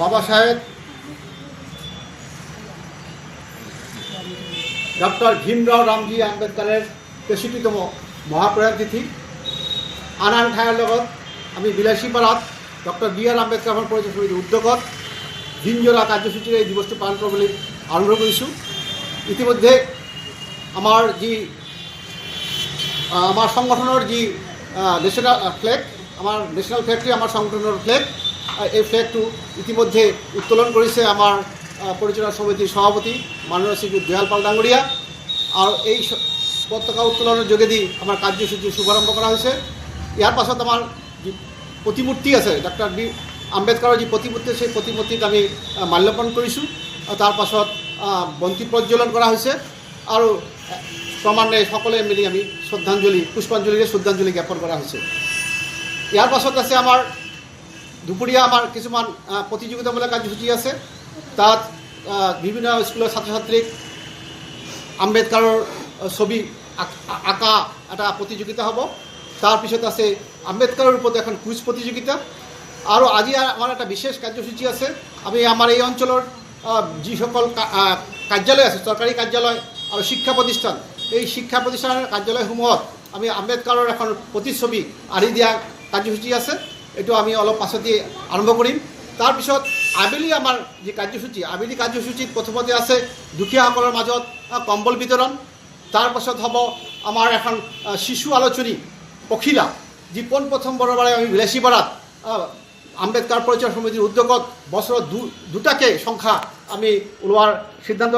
বাবা সাহেব ডক্টর ভীমরাও ৰামজী আম্বেদকারের ৬৩তম মহাপ্ৰয়াণ তিথি আন আন ঠাইৰ লগত আমি বিলাসীপাৰাত ডক্টর বি.আর. আম্বেদকাৰ পৰিচয় সমিতিৰ উদ্যোগত দিনজোৰা কাৰ্যসূচীৰে এই দিৱসটো পালন কৰিবলৈ আৰম্ভ কৰিছোঁ। ইতিমধ্যে আমাৰ সংগঠনৰ যি ন্যাশনাল ফ্লেগ, আমাৰ ন্যাশনাল ফ্লেগটি আমাৰ সংগঠনৰ ফ্লেগ, এই ফ্লেগটো ইতিমধ্যে উত্তোলন কৰিছে আমাৰ পৰিচালনা সমিতিৰ সভাপতি মাননীয় শ্ৰী দয়াল পাল ডাঙৰীয়া। আৰু এই পতাকা উত্তোলনৰ যোগেদি আমাৰ কাৰ্যসূচীৰ শুভাৰম্ভ কৰা হৈছে। ইয়াৰ পাছত আমাৰ যি প্ৰতিমূৰ্তি আছে, ডক্টৰ বি আম্বেদকাৰৰ যি প্ৰতিমূৰ্তি, সেই প্ৰতিমূৰ্তিত আমি মাল্যৰ্পণ কৰিছোঁ। তাৰ পাছত বন্তি প্ৰজ্বলন কৰা হৈছে আৰু ক্ৰমান্বয়ে সকলোৱে মিলি আমি পুষ্পাঞ্জলিৰে শ্ৰদ্ধাঞ্জলি জ্ঞাপন কৰা হৈছে। ইয়াৰ পাছত আছে আমাৰ দুপৰীয়া আমাৰ কিছুমান প্ৰতিযোগিতামূলক কাৰ্যসূচী আছে। তাত বিভিন্ন স্কুলৰ ছাত্ৰ ছাত্ৰীক আম্বেদকাৰৰ ছবি আঁকা এটা প্ৰতিযোগিতা হ'ব। তাৰপিছত আছে আম্বেদকাৰৰ ওপৰত এখন কুইজ প্ৰতিযোগিতা। আৰু আজি আমাৰ এটা বিশেষ কাৰ্যসূচী আছে। আমি আমাৰ এই অঞ্চলৰ যিসকল কাৰ্যালয় আছে, চৰকাৰী কাৰ্যালয় আৰু শিক্ষা প্ৰতিষ্ঠান, এই শিক্ষা প্ৰতিষ্ঠানৰ কাৰ্যালয়সমূহত আমি আম্বেদকাৰৰ এখন প্ৰতিচ্ছবি আঁৰি দিয়া কাৰ্যসূচী আছে। এইটো আমি অলপ পাছতেই আৰম্ভ কৰিম। তাৰপিছত আবেলি আমাৰ যি কাৰ্যসূচী, আবেলি কাৰ্যসূচীত প্ৰথমতে আছে দুখীয়াসকলৰ মাজত কম্বল বিতৰণ। তাৰপাছত হ'ব আমাৰ এখন শিশু আলোচনী পখিলা, যি পোনপ্ৰথমবাৰৰ বাবে আমি বিলাসীপাৰাত আম্বেদকাৰ পৰিচয় সমিতিৰ উদ্যোগত বছৰত দুটাকৈ সংখ্যা আমি ওলোৱাৰ সিদ্ধান্ত